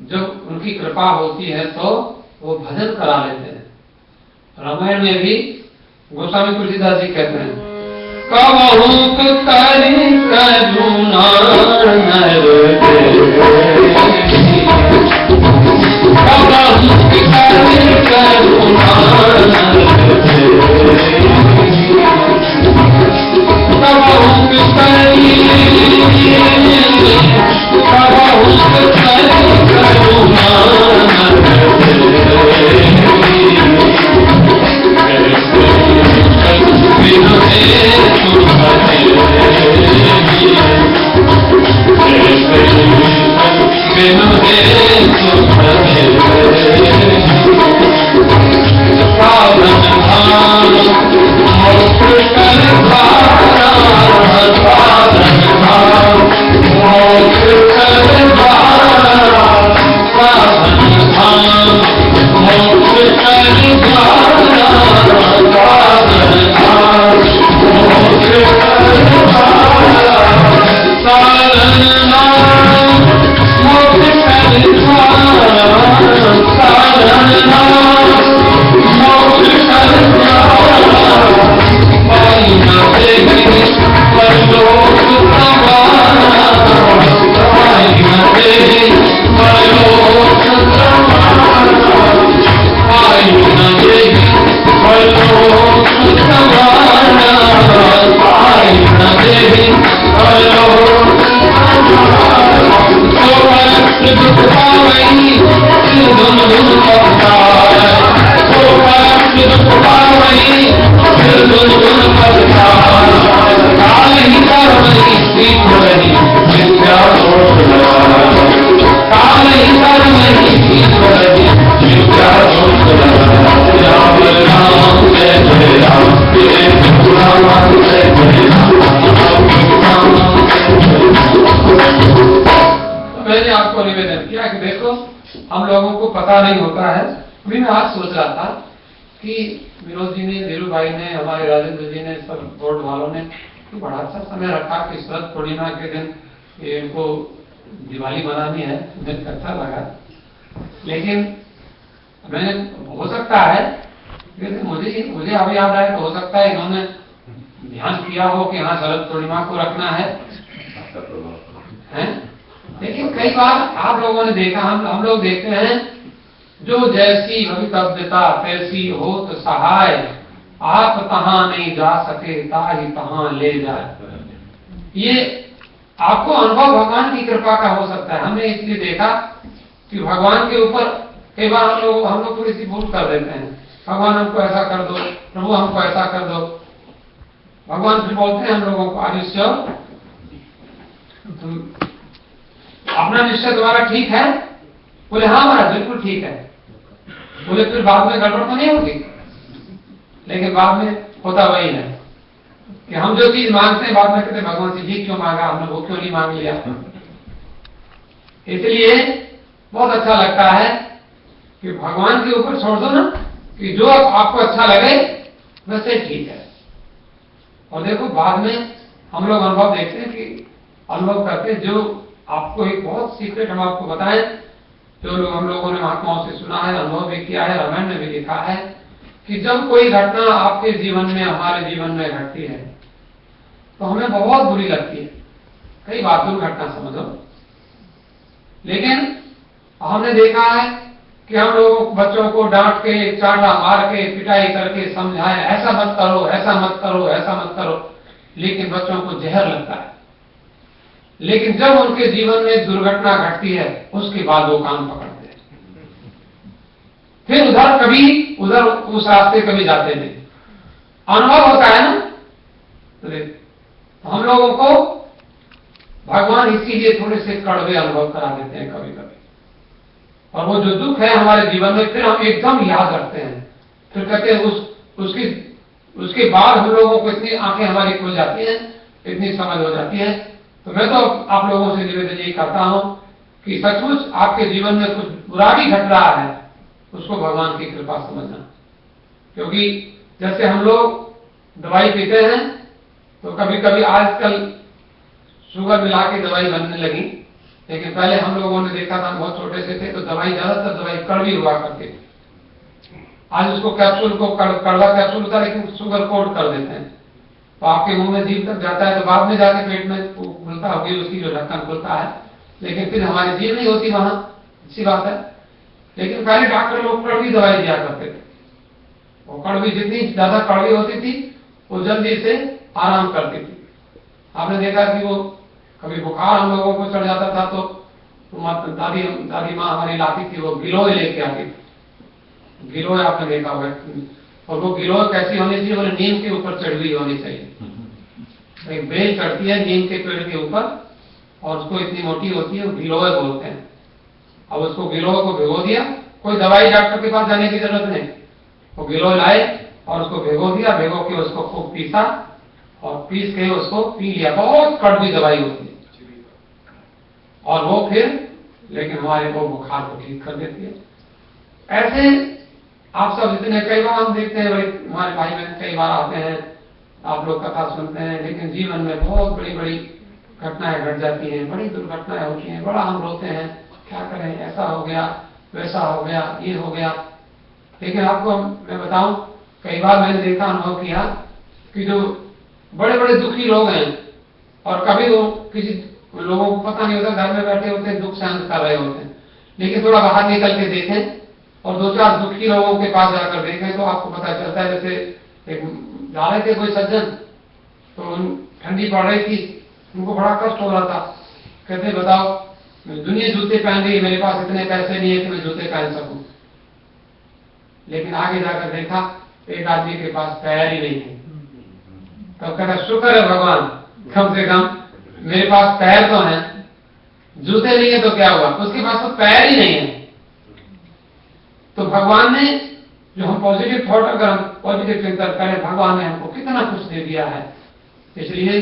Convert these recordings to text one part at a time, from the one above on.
जब उनकी कृपा होती है तो वो भजन करा लेते हैं। रामायण में भी गोस्वामी तुलसीदास जी कहते हैं, कबहु करि करुणा नर कबहु करि करुणा कबहु करि करुणा नहीं होता है। अभी मैं आज सोच रहा था कि विनोद जी ने, धीरू भाई ने, हमारे राजेंद्र जी ने, सब बोर्ड वालों ने तो बड़ा अच्छा समय रखा कि शरद पूर्णिमा के दिन इनको दिवाली मनानी है, मुझे अच्छा लगा। लेकिन मैंने हो सकता है, मुझे अभी याद आया, तो हो सकता है इन्होंने ध्यान किया हो कि हाँ शरद पूर्णिमा को रखना है। लेकिन कई बार आप लोगों ने देखा, हम लोग देखते हैं, जो जैसी भवितव्यता तैसी हो तो सहाय, आप तहां नहीं जा सके ताहि तहां ले जाए। ये आपको अनुभव भगवान की कृपा का हो सकता है। हमने इसलिए देखा कि भगवान के ऊपर कई बार हम लोग थोड़ी सी भूल कर देते हैं, भगवान हमको ऐसा कर दो, प्रभु हमको ऐसा कर दो। भगवान फिर बोलते हैं हम लोगों को, आयुष्य अपना निश्चय तुम्हारा ठीक है? बोले हाँ महाराज बिल्कुल ठीक है। बोले फिर बाद में गड़बड़ तो नहीं होगी? लेकिन बाद में होता वही है कि हम जो चीज मांगते हैं बाद में कहते भगवान से जी क्यों मांगा हमने, वो क्यों नहीं मांग लिया। इसलिए बहुत अच्छा लगता है कि भगवान के ऊपर छोड़ दो ना, कि जो आपको अच्छा लगे वैसे ठीक है। और देखो बाद में हम लोग अनुभव देखते हैं कि अनुभव करते हैं, जो आपको एक बहुत सीक्रेट हम आपको बताएं, जो लोग हम लोगों ने महात्माओं से सुना है, अनुभव भी किया है, रामायण में भी लिखा है कि जब कोई घटना आपके जीवन में, हमारे जीवन में घटती है तो हमें बहुत बुरी लगती है, कई बार दुर्घटना समझो। लेकिन हमने देखा है कि हम लोग बच्चों को डांट के, चांटा मार के, पिटाई करके समझाएं, ऐसा मत करो, ऐसा मत करो, ऐसा मत करो, लेकिन बच्चों को जहर लगता है। लेकिन जब उनके जीवन में दुर्घटना घटती है उसके बाद वो कान पकड़ते हैं, फिर उधर उस रास्ते कभी जाते नहीं। अनुभव होता है ना, तो हम लोगों को भगवान इसीलिए थोड़े से कड़वे अनुभव करा देते हैं कभी कभी, और वो जो दुख है हमारे जीवन में फिर हम एकदम याद रखते हैं। फिर कहते हैं उसके बाद हम लोगों को इतनी आंखें हमारी खुल जाती हैं, इतनी समझ हो जाती है। तो मैं तो आप लोगों से निवेदन यही करता हूं कि सचमुच आपके जीवन में कुछ बुरा भी घट रहा है, उसको भगवान की कृपा समझना। क्योंकि जैसे हम लोग दवाई पीते हैं तो कभी कभी आजकल शुगर मिला के दवाई बनने लगी, लेकिन पहले हम लोगों ने देखा था, बहुत छोटे से थे तो दवाई, ज्यादातर दवाई कड़वी हुआ करती थी। आज उसको कैप्सूल को कड़वा कैप्सूल होता है लेकिन शुगर कोट कर देते हैं, तो आपके मुंह में जीभ तक जाता है, तो बाद में जाके पेट में खुलता होगी, उसकी जो ढक्कन खुलता है, लेकिन फिर हमारी जीभ नहीं होती वहां, अच्छी बात है। लेकिन पहले डॉक्टर लोग कड़वी दवाई दिया करते थे, वो कड़वी जितनी ज्यादा कड़वी होती थी वो जल्दी से आराम करती थी। आपने देखा कि वो कभी बुखार हम लोगों को चढ़ जाता था तो दादी माँ हमारी लाती थी, वो गिलोय लेके आती थी। गिलोय आपने देखा होगा, और वो गिलोय कैसी होनी चाहिए, बोले नीम के ऊपर चढ़ी हुई होनी चाहिए। एक बेल चढ़ती है नीम के पेड़ के ऊपर और उसको इतनी मोटी होती है, वो गिलोय बोलते हैं। अब उसको गिलोय को भिगो दिया, कोई दवाई डॉक्टर के पास जाने की जरूरत नहीं, वो गिलोय लाए और उसको भिगो दिया, भिगो के उसको खूब पीसा और पीस के उसको पी लिया। बहुत कड़वी दवाई होती है और वो फिर लेकिन हमारे वो बुखार को ठीक कर देती है। ऐसे आप सब इतने, कई बार हम देखते हैं, हमारे भाई बहन कई बार आते हैं, आप लोग कथा सुनते हैं, लेकिन जीवन में बहुत बड़ी बड़ी घटनाएं घट जाती हैं, बड़ी दुर्घटनाएं होती हैं, बड़ा हम रोते हैं, क्या करें, ऐसा हो गया, वैसा हो गया, ये हो गया। लेकिन आपको मैं बताऊं, कई बार मैंने देखा, अनुभव किया कि जो बड़े बड़े दुखी लोग हैं और कभी वो किसी लोगों को पता नहीं होता, घर में बैठे होते हैं, दुख सहन कर रहे होते हैं, लेकिन थोड़ा बाहर निकल के देखें और दो चार दुखी लोगों के पास जाकर देखें तो आपको पता चलता है। जैसे एक जा रहे थे कोई सज्जन, तो ठंडी पड़ रही थी, उनको बड़ा कष्ट हो रहा था, कहते बताओ दुनिया जूते पहन रही है, मेरे पास इतने पैसे नहीं है कि मैं जूते पहन सकूं। लेकिन आगे जाकर देखा एक आदमी के पास पैर ही नहीं है, तो कहता शुक्र है भगवान, कम से कम मेरे पास पैर तो हैं, जूते नहीं है तो क्या हुआ, उसके पास तो पैर ही नहीं है। तो भगवान ने, जो हम पॉजिटिव थॉट, अगर हम पॉजिटिव चिंतन करें, भगवान ने हमको कितना कुछ दे दिया है। इसलिए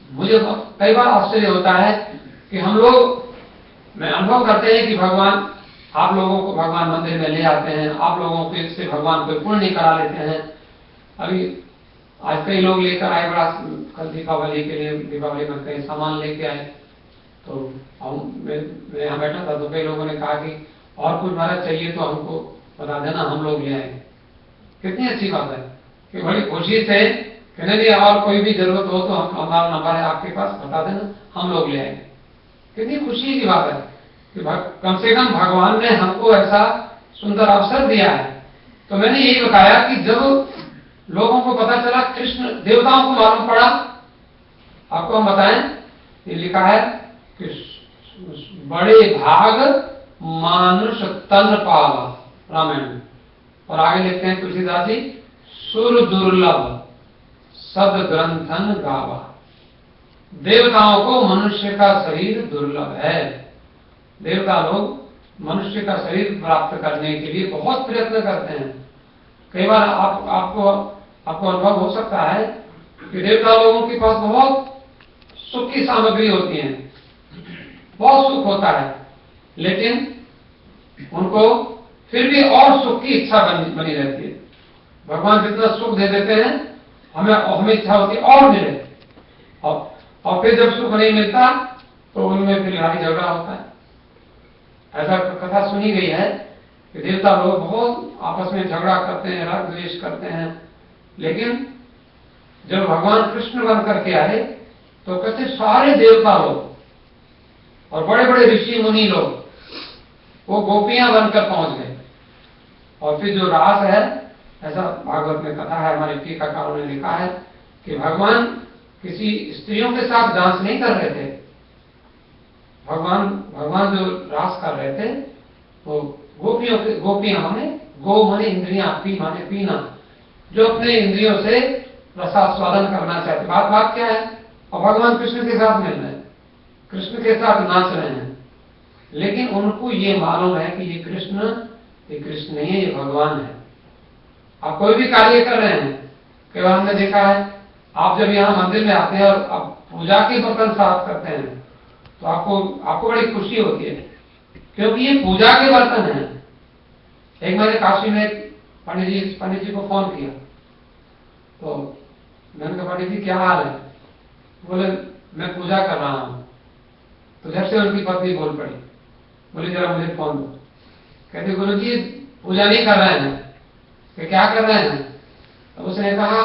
मुझे कई बार आश्चर्य होता है कि हम लोग, मैं अनुभव करते हैं कि भगवान, आप लोगों को भगवान मंदिर में ले आते हैं, आप लोगों को इससे भगवान को पुण्य करा लेते हैं। अभी आज कई लोग लेकर आए, बड़ा कल दीपावली के लिए, दीपावली में कई सामान लेके आए, तो मैं यहाँ बैठा था तो कई लोगों ने कहा कि और कुछ महाराज चाहिए तो हमको बता देना, हम लोग ले आएंगे। कितनी अच्छी बात है कि बड़ी खुशी से कहने दिया, और कोई भी जरूरत हो तो हम, हमारा नंबर है आपके पास, बता देना, हम लोग ले आएंगे। कितनी खुशी की बात है कि कम से कम भगवान ने हमको ऐसा सुंदर अवसर दिया है। तो मैंने यही बताया कि जब लोगों को पता चला, कृष्ण देवताओं को मालूम पड़ा, आपको हम बताएं, ये लिखा है कि बड़े भाग मानुष तन पावा, रामायण। और आगे लिखते हैं तुलसीदास जी, सुर दुर्लभ सद ग्रंथन गावा। देवताओं को मनुष्य का शरीर दुर्लभ है। देवता लोग मनुष्य का शरीर प्राप्त करने के लिए बहुत प्रयत्न करते हैं। कई बार आपको अनुभव हो सकता है कि देवता लोगों के पास बहुत सुख की सामग्री होती है, बहुत सुख होता है, लेकिन उनको फिर भी और सुख की इच्छा बनी रहती है। भगवान जितना सुख दे देते हैं, हमें इच्छा होती है और मिले, और फिर जब सुख नहीं मिलता तो उनमें फिर लड़ाई झगड़ा होता है। ऐसा कथा सुनी गई है कि देवता लोग बहुत आपस में झगड़ा करते हैं, राग द्वेष करते हैं, लेकिन जब भगवान कृष्ण बन करके आए तो कहते सारे देवता लोग और बड़े बड़े ऋषि मुनि लोग वो गोपियां बनकर पहुंच गए। और फिर जो रास है, ऐसा भागवत में कथा है, हमारे टीकाकारों ने लिखा है कि भगवान किसी स्त्रियों के साथ डांस नहीं कर रहे थे। भगवान जो रास कर रहे थे वो गोपियां माने, गो माने इंद्रियां, पी माने पीना, जो अपने इंद्रियों से रसास्वादन करना चाहते। बात क्या है, और भगवान कृष्ण के साथ मिल रहे हैं, कृष्ण के साथ नाच रहे हैं, लेकिन उनको ये मालूम है कि ये कृष्ण नहीं है, ये भगवान है। आप कोई भी कार्य कर रहे हैं, कई बार हमने देखा है, आप जब यहाँ मंदिर में आते हैं और आप पूजा के बर्तन साफ करते हैं तो आपको बड़ी खुशी होती है, क्योंकि ये पूजा के बर्तन हैं। एक मैंने काशी में पंडित जी को फोन किया, तो मैंने कहा पंडित जी क्या हाल है, बोले मैं पूजा कर रहा हूं। तो झट से उनकी पत्नी बोल पड़ी, बोली जरा मुझे फोन दो। कहते गुरु जी पूजा नहीं कर रहे हैं। कि क्या कर रहे हैं? तो उसने कहा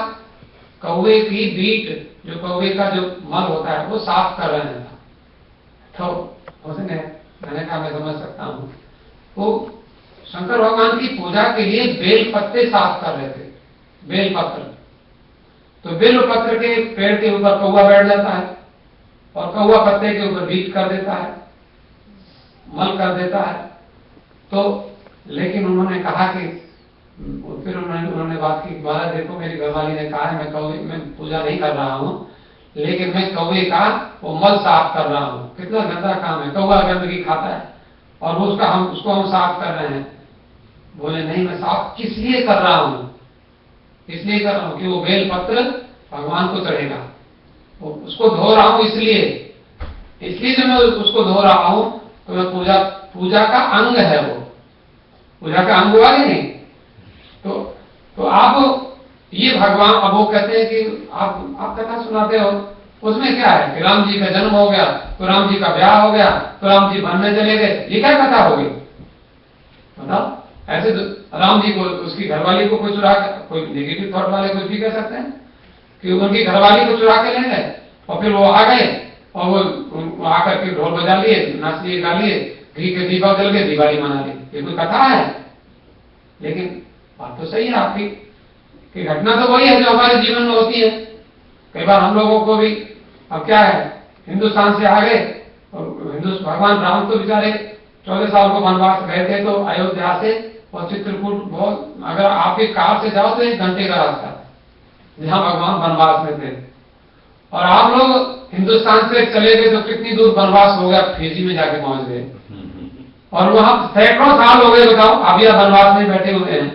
कौवे की बीट, जो कौवे का जो मल होता है वो साफ कर रहे हैं। तो उसने, मैंने कहा मैं समझ सकता हूँ, वो शंकर भगवान की पूजा के लिए बेल पत्ते साफ कर रहे थे, बेल पत्र। तो बेल पत्र के पेड़ के ऊपर कौवा बैठ जाता है और कौवा पत्ते के ऊपर बीट कर देता है, मल कर देता है। तो लेकिन उन्होंने कहा कि फिर उन्होंने बात की, महाराज देखो मेरी घरवाली ने कहा है मैं पूजा नहीं कर रहा हूँ, लेकिन मैं कौवे का वो मल साफ कर रहा हूँ। कितना गंदा काम है, कौवा गंदगी खाता है और उसको हम साफ कर रहे हैं। बोले नहीं, मैं साफ किस लिए कर रहा हूँ? इसलिए कर रहा हूँ कि वो बेल पत्र भगवान को चढ़ेगा, उसको धो रहा हूँ। इसलिए जब मैं उसको धो रहा हूँ तो मैं पूजा का अंग है, वो पूजा का अंग हुआ नहीं। तो आप ये भगवान, अब वो कहते हैं कि आप कथा सुनाते हो, उसमें क्या है कि राम जी का जन्म हो गया तो राम जी का ब्याह हो गया तो राम जी वन में चले गए, ये क्या कथा हो गई? बताओ। ऐसे तो राम जी को उसकी घरवाली को कोई चुरा के, कोई नेगेटिव थॉट वाले कुछ भी कह सकते हैं कि उनकी घरवाली को चुरा के ले गए और फिर वो आ गए और वो आकर के ढोल बजा लिए, नाच लिए, गा लिए, घी के दीपक जल के दिवाली मना ली। ये कोई कथा है? लेकिन बात तो सही है आपकी कि घटना तो वही है जो हमारे जीवन में होती है। कई बार हम लोगों को भी, अब क्या है, हिंदुस्तान से आ गए और भगवान राम तो बेचारे 14 साल को वनवास गए थे, तो अयोध्या से और चित्रकूट बहुत, अगर आप एक कार से जाओ तो 1 घंटे का रास्ता जहां भगवान वनवास में थे। और आप लोग हिंदुस्तान से चले गए तो कितनी दूर वनवास हो गया, फिजी में जाके पहुंच गए और वहां सैकड़ों साल हो गए। बताओ, अभी आप वनवास में बैठे हुए हैं,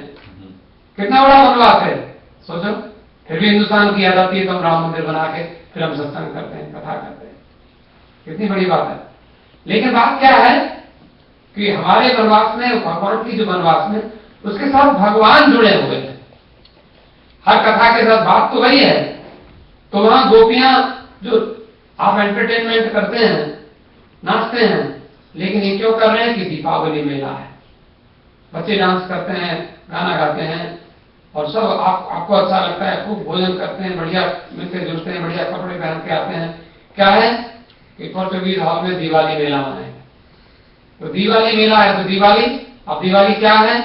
कितना बड़ा वनवास है सोचो। फिर भी हिंदुस्तान की याद आती है तो हम राम मंदिर बना के फिर हम सत्संग करते हैं, कथा करते हैं, कितनी बड़ी बात है। लेकिन बात क्या है कि हमारे वनवास में, भगवान की जो वनवास में, उसके साथ भगवान जुड़े हुए हैं। हर कथा के साथ बात तो वही है। तो वहां गोपियां, जो आप एंटरटेनमेंट करते हैं, नाचते हैं, लेकिन ये क्यों कर रहे हैं कि दीपावली मेला है, बच्चे डांस करते हैं, गाना गाते हैं और सब आपको अच्छा लगता है, खूब भोजन करते हैं, बढ़िया मिलते जुलते हैं, बढ़िया कपड़े पहन के आते हैं। क्या है कि पोर्टुगीज हॉल में दिवाली मेला मनाएंगे। तो दिवाली मेला है तो दिवाली, अब दिवाली क्या है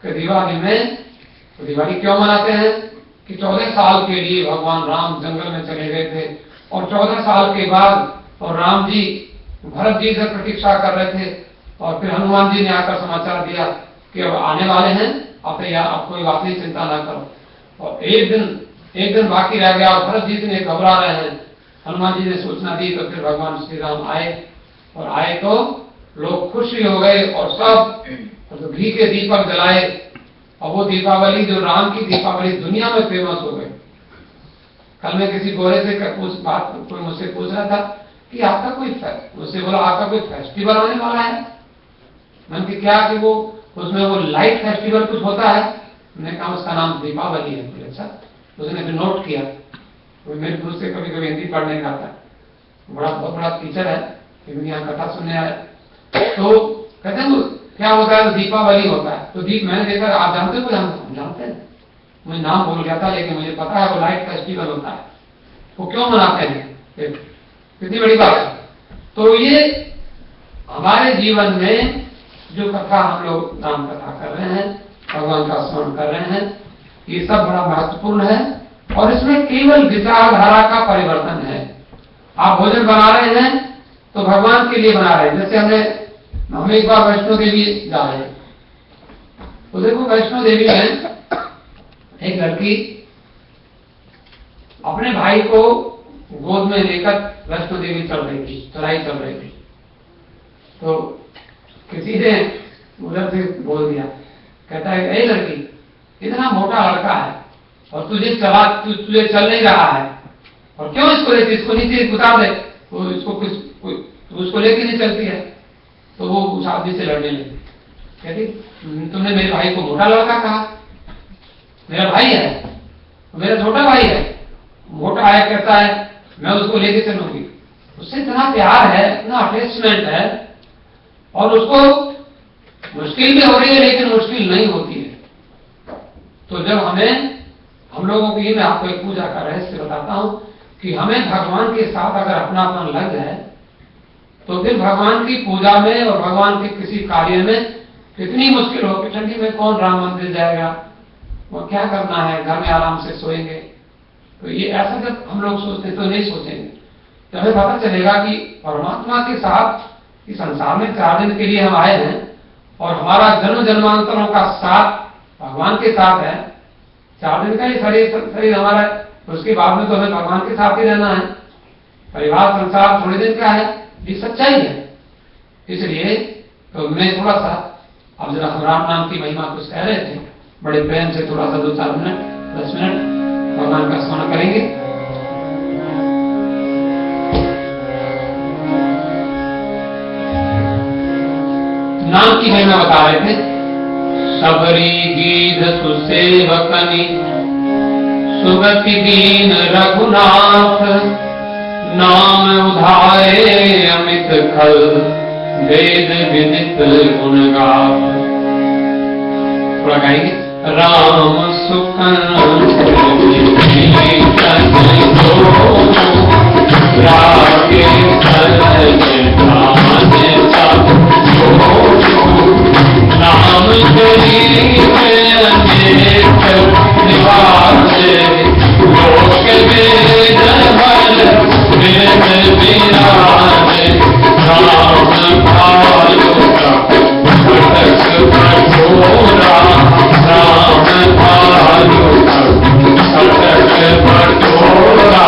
कि दिवाली में, तो दिवाली क्यों मनाते हैं कि 14 साल के लिए भगवान राम जंगल में चले गए थे और 14 साल के बाद और राम जी भरत जी से प्रतीक्षा कर रहे थे और फिर हनुमान जी ने आकर समाचार दिया कि अब आने वाले हैं, आप कोई बात नहीं, चिंता ना करो। और एक दिन बाकी रह गया और भरत जी ने घबरा रहे हैं, हनुमान जी ने सूचना दी। तो फिर भगवान श्री राम आए और आए तो लोग खुशी हो गए और सब तो घी के दीपक जलाए और वो दीपावली, जो राम की दीपावली, दुनिया में फेमस हो गई। कल मैं किसी गोरे से कोई मुझसे पूछ रहा था कि आपका कोई, मुझसे बोला आपका कोई फेस्टिवल आने वाला है। मैंने कहा क्या कि वो उसमें वो लाइट फेस्टिवल कुछ होता है। मैंने कहा उसका नाम दीपावली है। बोले अच्छा। उसने फिर नोट किया, वो मेरे दोस्त से कभी कभी हिंदी पढ़ने का आता है, बहुत बड़ा टीचर है, लेकिन यहाँ कथा सुनने आए तो कहते हैं क्या होता है, तो दीपावली होता है। तो मैंने देखा, आप जानते हो? जानते हैं, मुझे नाम भूल गया था लेकिन मुझे पता है वो लाइट फेस्टिवल होता है। वो क्यों मनाते हैं, कितनी बड़ी बात है। तो ये हमारे जीवन में जो कथा हम लोग नाम कथा कर रहे हैं, भगवान का स्मरण कर रहे हैं, ये सब बड़ा महत्वपूर्ण है और इसमें केवल विचारधारा का परिवर्तन है। आप भोजन बना रहे हैं तो भगवान के लिए बना रहे हैं। जैसे हम एक बार वैष्णो देवी जा रहे हैं, तो देखो वैष्णो देवी में एक लड़की अपने भाई को गोद में लेकर वैष्णो देवी चल रही थी, चढ़ाई चल रही थी। तो किसी ने उधर से बोल दिया, कहता है ए लड़की, इतना मोटा लड़का है और तुझे चल नहीं रहा है और क्यों इसको लेती, इसको नीचे उतार दे, तो उसको लेके नहीं चलती है। तो वो उस आदमी से लड़ने लगी, कहती तुमने मेरे भाई को मोटा लड़का कहा, मेरा भाई है, मेरा छोटा भाई है, मोटा है, कहता है मैं उसको लेके चलूंगी, उससे इतना प्यार है, इतना अटैचमेंट है, और उसको मुश्किल भी हो रही है लेकिन मुश्किल नहीं होती है। तो जब हम लोगों की, मैं आपको एक पूजा का रहस्य बताता हूं कि हमें भगवान के साथ अगर अपनापन लग जाए तो फिर भगवान की पूजा में और भगवान के किसी कार्य में कितनी मुश्किल हो कि ठंडी में कौन राम मंदिर जाएगा, वो क्या करना है, घर में आराम से सोएंगे। तो ये ऐसा जब हम लोग सोचते तो नहीं सोचेंगे, तो हमें पता चलेगा कि परमात्मा के साथ इस संसार में 4 दिन के लिए हम आए हैं और हमारा जन्म जन्मांतरों का साथ भगवान के साथ है। 4 दिन का ही शरीर हमारा है, उसके बाद में तो हमें भगवान के साथ ही रहना है। परिवार संसार थोड़े दिन का है, ये सच्चाई है। इसलिए तो मैं थोड़ा सा अब जरा हम राम नाम की महिमा कुछ कह रहे थे, बड़े प्रेम से थोड़ा सा 2-4 मिनट 10 मिनट भगवान का स्मरण करेंगे। नाम की महिमा बता रहे थे। सबरी गीध सुसेवकनि सुगति दीन रघुनाथ, नाम उधारे अमित खल वेद विदित गुण गाथ। थोड़ा गाएंगे। राम सुखन रागे नाम गरीब अनेक निवास, लोक वेद बल वेद विराज। राम भालु कटक कठोरा, राम भालु कटक कठोरा,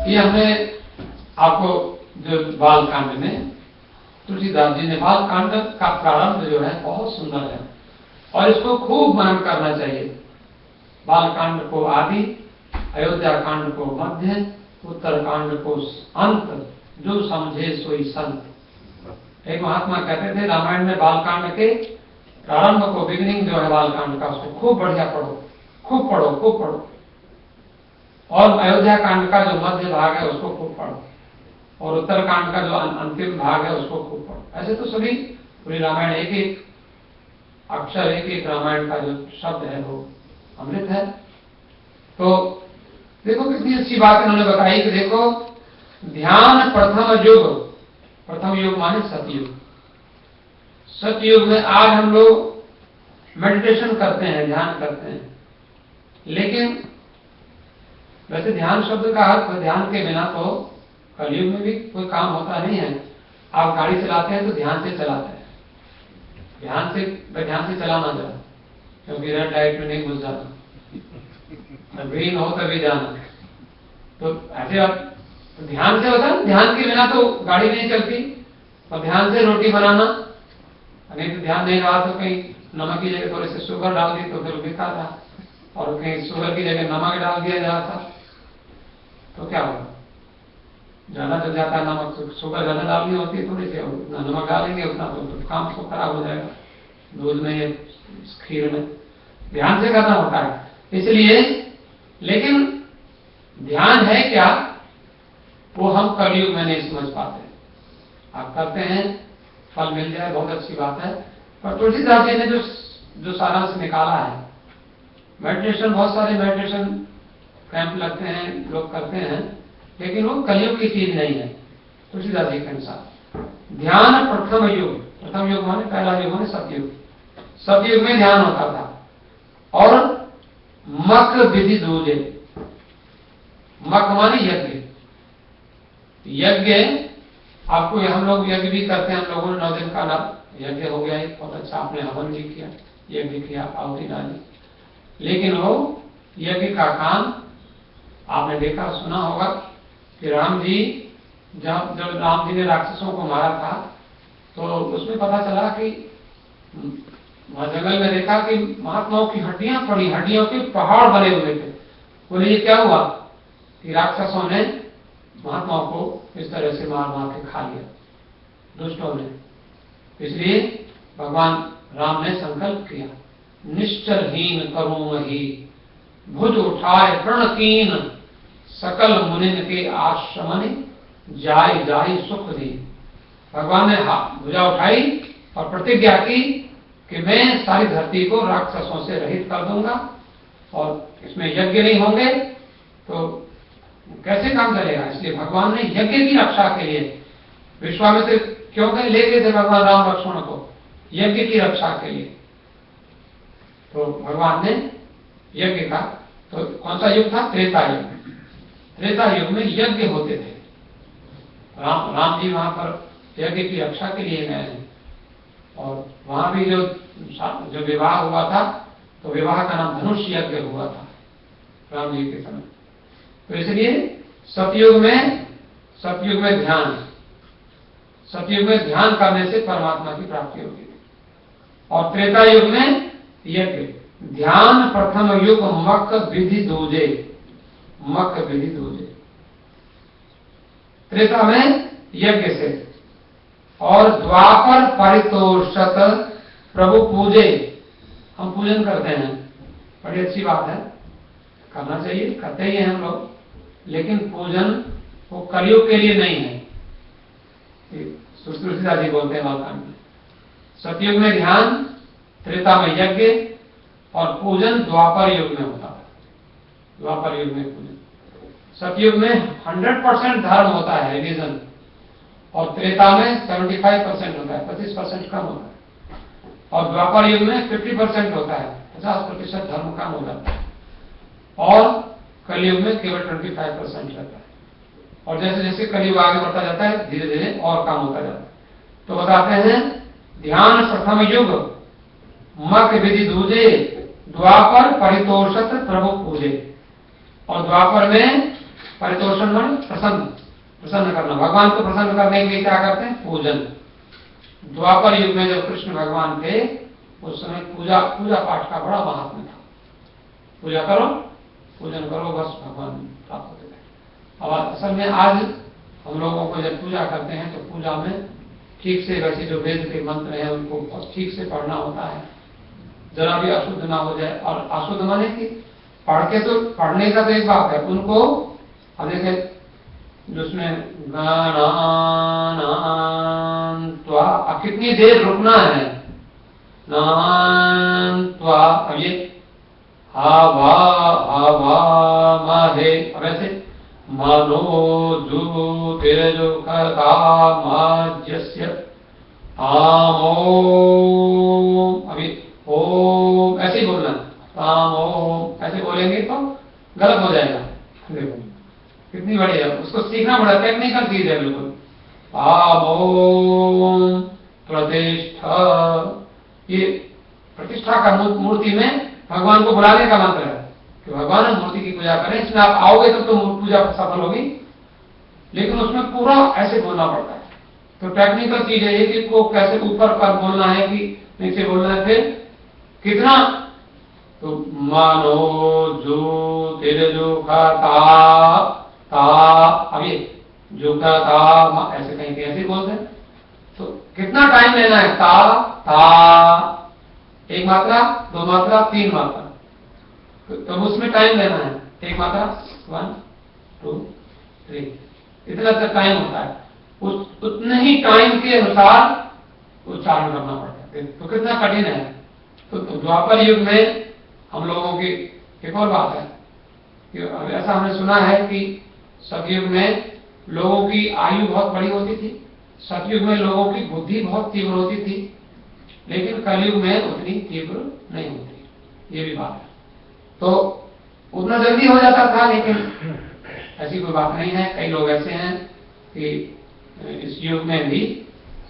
ये हमने आपको जो बाल कांड में तुलसीदास जी ने बाल कांड का प्रारंभ जो है बहुत सुंदर है और इसको खूब मनन करना चाहिए। बाल कांड को आदि, अयोध्या कांड को मध्य, उत्तर कांड को अंत, जो समझे सोई संत। एक महात्मा कहते थे रामायण में बाल कांड के प्रारंभ को, बिगिनिंग जो है बाल कांड का, उसको खूब बढ़िया पढ़ो, खूब पढ़ो, खूब पढ़ो। और अयोध्या कांड का जो मध्य भाग है उसको खूब पढ़ो, और उत्तर कांड का जो अंतिम भाग है उसको खूब पढ़ो। ऐसे तो सभी पूरी रामायण एक एक अक्षर, एक एक रामायण का जो शब्द है वो अमृत है। तो देखो कितनी अच्छी बात इन्होंने बताई कि देखो ध्यान प्रथम युग माने सतयुग। सतयुग में आज हम लोग मेडिटेशन करते हैं, ध्यान करते हैं, लेकिन वैसे ध्यान शब्द का अर्थ ध्यान के बिना तो कलयुग में भी कोई काम होता नहीं है। आप गाड़ी चलाते हैं तो ध्यान से चलाते हैं, ध्यान से चलाना जरा, क्योंकि रेड लाइट में नहीं घुस जाना, ग्रीन हो तभी जाना। तो ऐसे आप ध्यान से होता है, ध्यान के बिना तो गाड़ी नहीं चलती। और ध्यान से रोटी बनाना, नहीं तो ध्यान नहीं रहा तो कहीं नमक की जगह थोड़े से शुगर डाल दी तो फिर बेकार रहा, और कहीं शुगर की जगह नमक डाल दिया जा रहा था तो क्या होगा, ज्यादा चल जाता है नमक, तो शुगर ज्यादा डालनी होती है थोड़ी सी, उतना नमक डालेंगे उतना तो काम तो खराब हो जाएगा, दूध में या खीर में। ध्यान से करना होता है इसलिए। लेकिन ध्यान है क्या वो हम कलयुग में नहीं समझ पाते। आप करते हैं, फल मिल जाए बहुत अच्छी बात है, पर तुलसीदास जी ने जो सारांश निकाला है, मेडिटेशन, बहुत सारे मेडिटेशन कैंप लगते हैं, लोग करते हैं, लेकिन वो कलयुग की चीज नहीं है तुलसीदास जी के अनुसार। ध्यान प्रथम युग माने पहला युग माने सतयुग। सतयुग में ध्यान होता था। और मक विधि दूजे, मक माने यज्ञ। यज्ञ आपको, हम लोग यज्ञ भी करते हैं, हम लोगों ने 9 दिन का यज्ञ हो गया, बहुत अच्छा, आपने हवन भी किया, यज्ञ किया, आहुति डाली। लेकिन वो यज्ञ का काम आपने देखा सुना होगा कि राम जी जब राम जी ने राक्षसों को मारा था तो उसमें पता चला कि वहां जंगल में देखा कि महात्माओं की हड्डियां पड़ी, हड्डियों के पहाड़ बने हुए थे। बोले ये क्या हुआ कि राक्षसों ने महात्माओं को इस तरह से मार मार के खा लिया, दुष्टों ने। इसलिए भगवान राम ने संकल्प किया, निश्चरहीन करूं ही भुज उठाए प्रणकीन, सकल मुनिन के आश्रमनि जाय जाय सुख दी। भगवान ने भुजा उठाई और प्रतिज्ञा की कि मैं सारी धरती को राक्षसों से रहित कर दूंगा, और इसमें यज्ञ नहीं होंगे तो कैसे काम करेगा। इसलिए भगवान ने यज्ञ की रक्षा के लिए विश्वामित्र क्यों ले गए थे भगवान राम लक्ष्मण को, यज्ञ की रक्षा के लिए। तो भगवान ने यज्ञ का, तो कौन सा युग था, त्रेता युग। त्रेता युग में यज्ञ होते थे। राम जी वहां पर यज्ञ की रक्षा के लिए गए हैं, और वहां भी जो विवाह हुआ था तो विवाह का नाम धनुष यज्ञ हुआ था राम जी के समय। तो इसलिए सतयुग में ध्यान करने से परमात्मा की प्राप्ति होगी, और त्रेता युग में यज्ञ। ध्यान प्रथम युग मक विधि दूजे, मक विधि दूजे। त्रेता में यज्ञ से, और द्वापर परितोषत प्रभु पूजे। हम पूजन करते हैं, बड़ी अच्छी बात है, करना चाहिए, करते ही हैं हम लोग, लेकिन पूजन वो कलयुग के लिए नहीं है। तुलसीदास जी बोलते हैं बालकांड में, सतयुग में ध्यान, त्रेता में यज्ञ, और पूजन द्वापर युग में होता है। द्वापर युग में पूजन, सतयुग में 100% धर्म होता है, रिलीजन, और त्रेता में 75% होता है, 25% कम होता है, और द्वापर युग में 50% होता है, 50% धर्म कम हो जाता है, और कलयुग में केवल 25% रहता है। और जैसे जैसे कलयुग आगे बढ़ता जाता है, धीरे धीरे और कम होता जाता है। तो बताते हैं, ध्यान प्रथम युग मक विधि दूजे, द्वापर परितोषत प्रभु पूजे। और द्वापर में परितोषण मन प्रसन्न करना, भगवान को प्रसन्न करने के लिए क्या करते हैं? पूजन। द्वापर युग में जब कृष्ण भगवान थे, उस समय पूजा पाठ का बड़ा महात्म्य था। पूजा करो, पूजन करो, बस भगवान प्राप्त होते थे। और असल में आज हम लोगों को जब पूजा करते हैं तो पूजा में ठीक से वैसे जो वेद के मंत्र हैं उनको बहुत ठीक से पढ़ना होता है, जरा भी अशुद्ध ना हो जाए। और अशुद्ध माने कि पढ़ के तो पढ़ने का तो एक बात है, उनको अब देखें जिसमें गानान्त्वा, अब कितनी देर रुकना है, नान्त्वा, अब ये हवा माहे, अब ऐसे मनो जू तिरजो कामाज्यस्य आमो, अभी ओम ऐसे ही बोलना, आम ओम ऐसे बोलेंगे तो गलत हो जाएगा। देखो कितनी बड़ी है, उसको सीखना पड़ा, टेक्निकल चीज है बिल्कुल। आम ओम प्रतिष्ठा, ये प्रतिष्ठा का मूर्ति में भगवान को बुलाने का मंत्र है कि भगवान मूर्ति की पूजा करें, इसमें आप आओगे तो पूजा सफल होगी, लेकिन उसमें पूरा ऐसे बोलना पड़ता है। तो टेक्निकल चीज है ये कि को कैसे ऊपर पर बोलना है कि नीचे बोलना है, फिर कितना, तो मानो जो तेरे जो ता, अभी जो ता ऐसे कहीं ऐसे बोलते हैं, तो कितना टाइम लेना है, ता एक मात्रा, दो मात्रा, तीन मात्रा, तो उसमें टाइम लेना है, एक मात्रा 1 2 3, इतना तक टाइम होता है। उतने ही टाइम के अनुसार उच्चारण करना पड़ता है, तो कितना कठिन है। तो द्वापर युग में हम लोगों की एक और बात है कि ऐसा हमने सुना है कि सतयुग में लोगों की आयु बहुत बड़ी होती थी, सतयुग में लोगों की बुद्धि बहुत तीव्र होती थी, लेकिन कलयुग में उतनी तीव्र नहीं होती, ये भी बात है। तो उतना जल्दी हो जाता था, लेकिन ऐसी कोई बात नहीं है। कई लोग ऐसे हैं कि इस युग में भी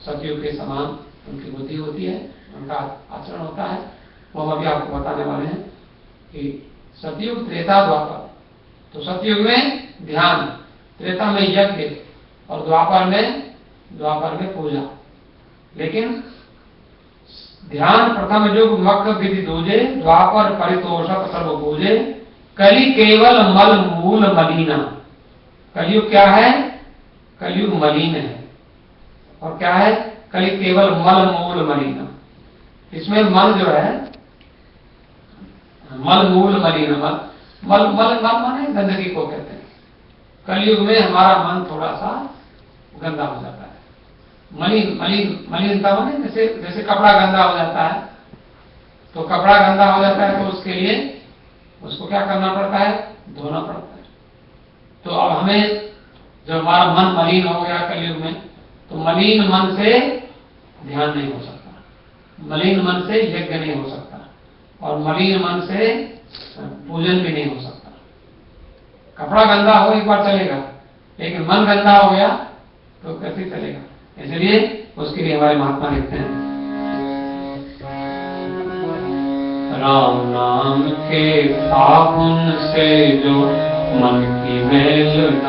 सतयुग के समान उनकी बुद्धि होती है, उनका आचरण होता है। वो हम अभी आपको बताने वाले हैं कि सतयुग, त्रेता, द्वापर। तो सतयुग में ध्यान, त्रेता में यज्ञ, और द्वापर में पूजा। लेकिन ध्यान प्रथम युग मक विधि दूजे, द्वापर परितोषक सर्व पूजे, कलि केवल मल मूल मलिना। कलयुग क्या है? कलयुग मलिन है। और क्या है? कलि केवल मल मूल मलिना। इसमें मल जो है, मल मूल मलिना, मल माने गंदगी को कहते हैं। कलयुग में हमारा मन थोड़ा सा गंदा हो जाता है। मलिनता माने जैसे कपड़ा गंदा हो जाता है, तो कपड़ा गंदा हो जाता है तो उसके लिए उसको क्या करना पड़ता है? धोना पड़ता है। तो अब हमें जब हमारा मन मलिन हो गया कलयुग में, तो मलिन मन से ध्यान नहीं हो सकता, मलिन मन से यज्ञ नहीं हो सकता, और मलिन मन से पूजन भी नहीं हो सकता। कपड़ा गंदा हो एक बार चलेगा, लेकिन मन गंदा हो गया तो कैसे चलेगा? इसलिए उसके लिए हमारे महात्मा लिखते हैं, राम नाम के फागुन से जो मन की मैल